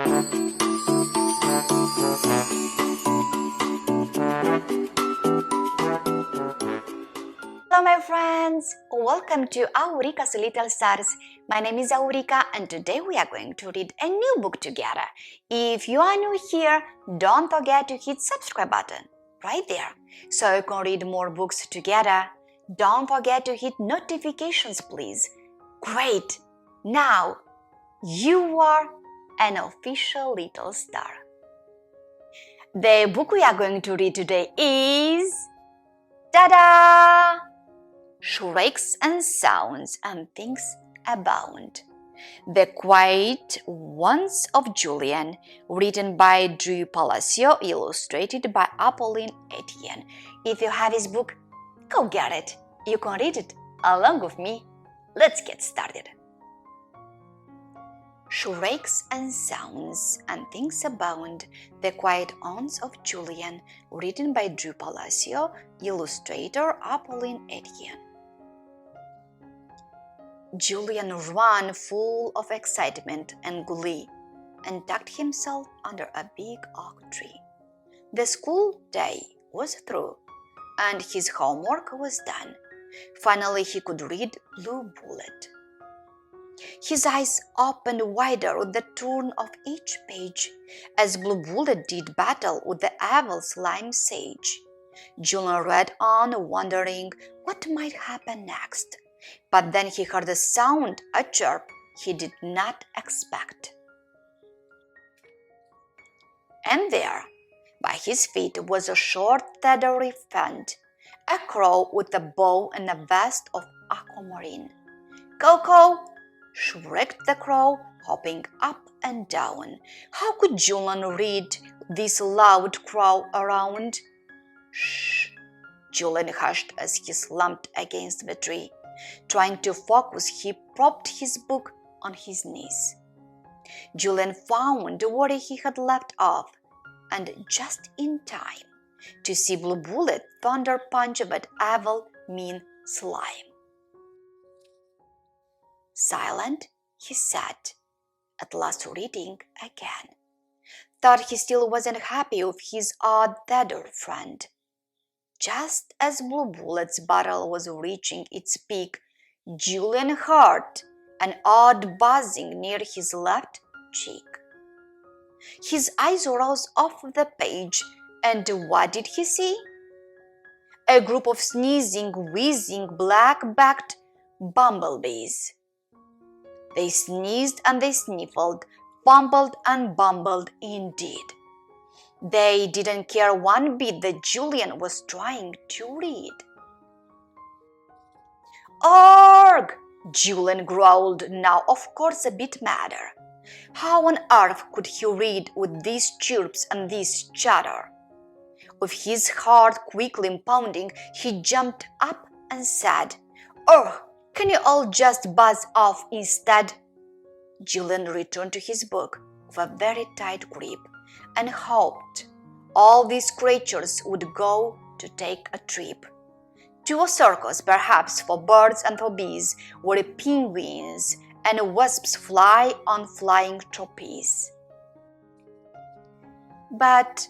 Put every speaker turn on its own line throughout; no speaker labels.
Hello my friends, welcome to Aurica's Little Stars. My name is Aurica and today we are going to read a new book together. If you are new here, don't forget to hit subscribe button right there so you can read more books together. Don't forget to hit notifications please. Great! Now you are an official little star. The book we are going to read today is ta-da! Shrieks and Sounds and Things Abound. The Quiet Ones of Julian, written by Palacio, illustrated by Apolline Etienne. If you have his book, go get it. You can read it along with me. Let's get started. Shrieks and Sounds and Things Abound. The Quiet Ones of Julian, written by Palacio, illustrator Apolline Etienne. Julian ran full of excitement and glee and tucked himself under a big oak tree. The school day was through and his homework was done. Finally, he could read Blue Bullet. His eyes opened wider with the turn of each page as Blue Bullet did battle with the evil slime sage. Julian read on, wondering what might happen next. But then he heard a sound, a chirp he did not expect. And there, by his feet, was a short, feathery friend, a crow with a bow and a vest of aquamarine. "Coco!" shrieked the crow, hopping up and down. How could Julian read this loud crow around? "Shh!" Julian hushed as he slumped against the tree. Trying to focus, he propped his book on his knees. Julian found where he had left off, and just in time to see Blue Bullet thunder punch that evil, mean slime. Silent, he sat, at last reading again. Thought he still wasn't happy with his odd feathered friend. Just as Blue Bullet's battle was reaching its peak, Julian heard an odd buzzing near his left cheek. His eyes rose off the page, and what did he see? A group of sneezing, wheezing, black-backed bumblebees. They sneezed and they sniffled, fumbled and bumbled indeed. They didn't care one bit that Julian was trying to read. "Arg!" Julian growled, now of course a bit madder. How on earth could he read with these chirps and this chatter? With his heart quickly pounding, he jumped up and said, "Oh, can you all just buzz off instead?" Julian returned to his book with a very tight grip and hoped all these creatures would go to take a trip. To a circus, perhaps, for birds and for bees, where penguins and wasps fly on flying trapeze. But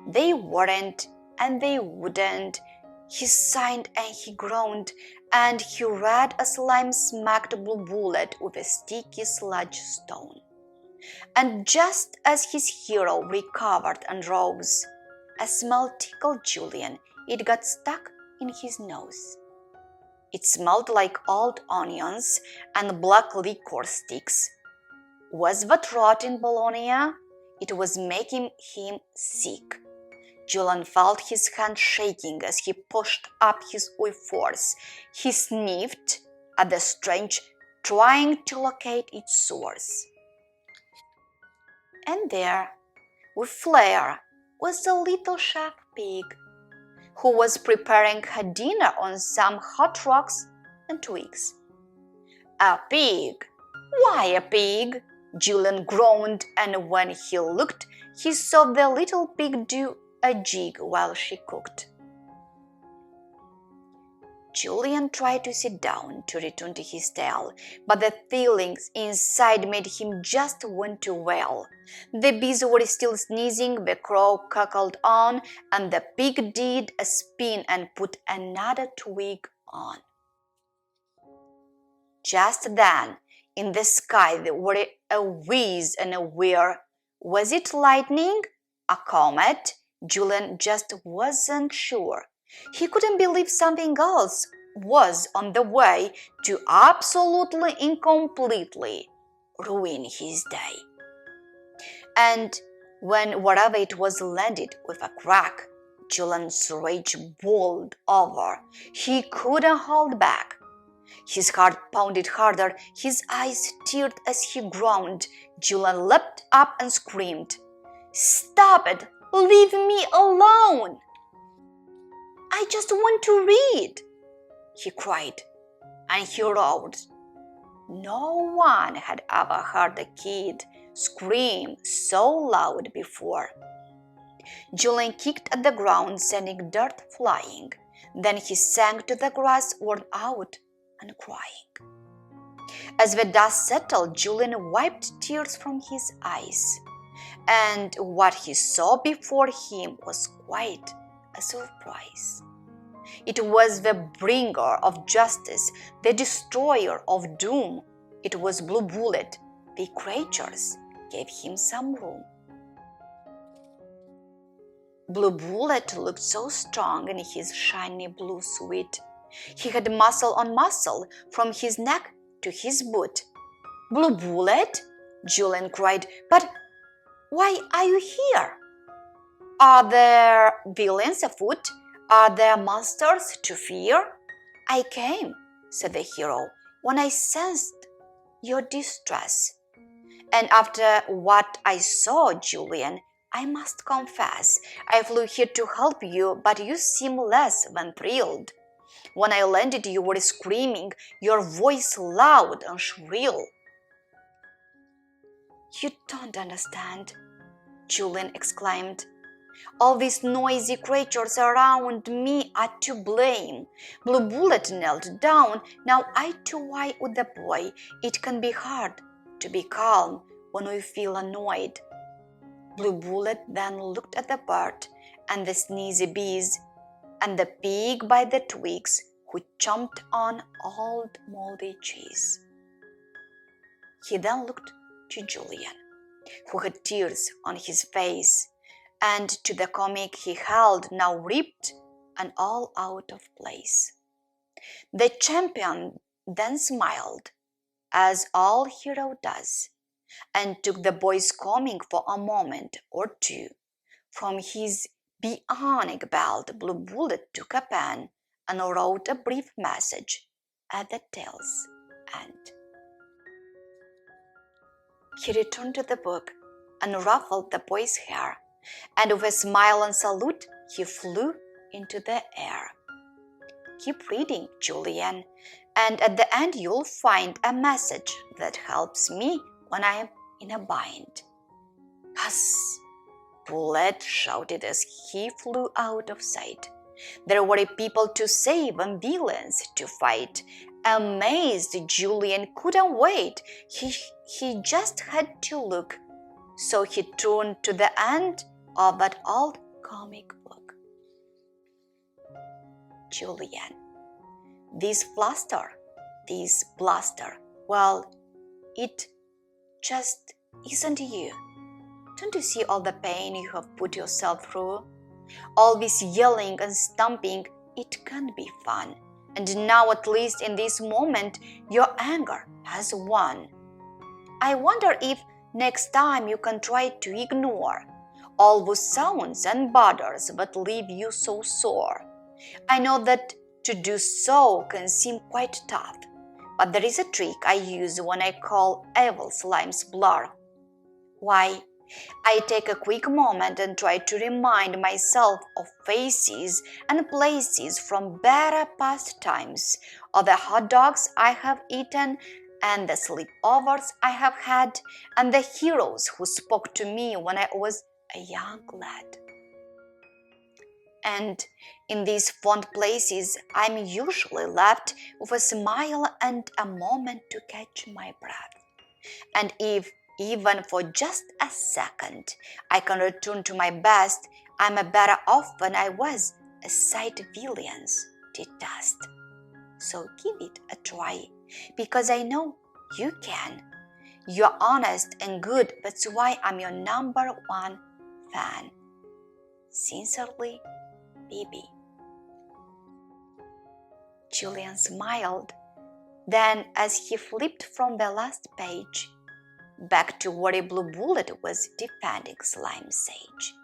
they weren't and they wouldn't. He signed and he groaned, and he read a slime smacked Blue Bullet with a sticky sludge stone. And just as his hero recovered and rose, a smell tickled Julian. It got stuck in his nose. It smelled like old onions and black licor sticks. Was that rotten bologna? It was making him sick. Julian felt his hand shaking as he pushed up his force. He sniffed at the stench, trying to locate its source. And there, with flair, was a little chef pig, who was preparing her dinner on some hot rocks and twigs. "A pig? Why a pig?" Julian groaned, and when he looked, he saw the little pig do a jig while she cooked. Julian tried to sit down to return to his tale, but the feelings inside made him just want to wail. The bees were still sneezing, the crow cackled on, and the pig did a spin and put another twig on. Just then, in the sky there were a whiz and a whir. Was it lightning? A comet? Julian just wasn't sure. He couldn't believe something else was on the way to absolutely and completely ruin his day. And when whatever it was landed with a crack, Julian's rage boiled over. He couldn't hold back. His heart pounded harder, his eyes teared as he groaned. Julian leapt up and screamed, "Stop it! Leave me alone! I just want to read!" he cried, and he roared. No one had ever heard a kid scream so loud before. Julian kicked at the ground, sending dirt flying. Then he sank to the grass, worn out and crying. As the dust settled, Julian wiped tears from his eyes, and what he saw before him was quite a surprise. It was the bringer of justice, the destroyer of doom. It was Blue Bullet. The creatures gave him some room. Blue Bullet looked so strong in his shiny blue suit. He had muscle on muscle from his neck to his boot. "Blue Bullet?" Julian cried. "But why are you here? Are there villains afoot? Are there monsters to fear?" "I came," said the hero, "when I sensed your distress. And after what I saw, Julian, I must confess, I flew here to help you, but you seem less than thrilled. When I landed, you were screaming, your voice loud and shrill." "You don't understand," Julian exclaimed. "All these noisy creatures around me are to blame. Blue Bullet knelt down, now I too why with the boy. It can be hard to be calm when we feel annoyed." Blue Bullet then looked at the bird and the sneezy bees and the pig by the twigs who chomped on old moldy cheese. He then looked to Julian, who had tears on his face, and to the comic he held, now ripped and all out of place. The champion then smiled, as all hero does, and took the boy's comic for a moment or two. From his bionic belt, Blue Bullet took a pen and wrote a brief message at the tale's end. He returned to the book and ruffled the boy's hair, and with a smile and salute, he flew into the air. Keep reading, Julian, and at the end you'll find a message that helps me when I am in a bind. "Huss!" Bullet shouted as he flew out of sight. There were people to save and villains to fight. Amazed, Julian couldn't wait. He just had to look. So he turned to the end of that old comic book. Julian, this blaster, well, it just isn't you. Don't you see all the pain you have put yourself through? All this yelling and stomping, it can be fun. And now, at least in this moment, your anger has won. I wonder if next time you can try to ignore all those sounds and bothers that leave you so sore. I know that to do so can seem quite tough, but there is a trick I use when I call evil slimes blur. Why, I take a quick moment and try to remind myself of faces and places from better past times, of the hot dogs I have eaten and the sleepovers I have had, and the heroes who spoke to me when I was a young lad. And in these fond places, I'm usually left with a smile and a moment to catch my breath. And if, even for just a second, I can return to my best, I'm better off than I was, a sight villains detest. So give it a try, because I know you can. You're honest and good, that's why I'm your #1 fan. Sincerely, Bibi. Julian smiled. Then, as he flipped from the last page back to where a blue bullet was defending Slime Sage.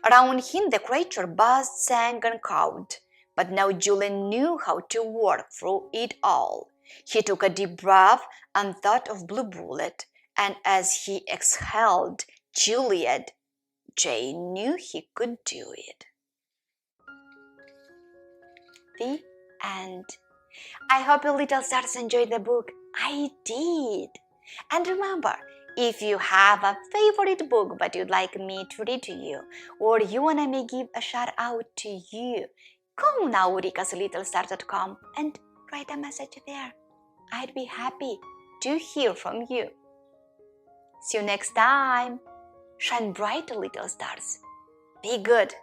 Around him the creature buzzed, sang, and cawed, but now Julian knew how to work through it all. He took a deep breath and thought of Blue Bullet, and as he exhaled, Juliet J knew he could do it. The end. I hope you little stars enjoyed the book. I did. And remember, if you have a favorite book that you'd like me to read to you, or you want me to give a shout out to you, go now to rikaslittlestars.com and write a message there. I'd be happy to hear from you. See you next time. Shine bright, little stars. Be good.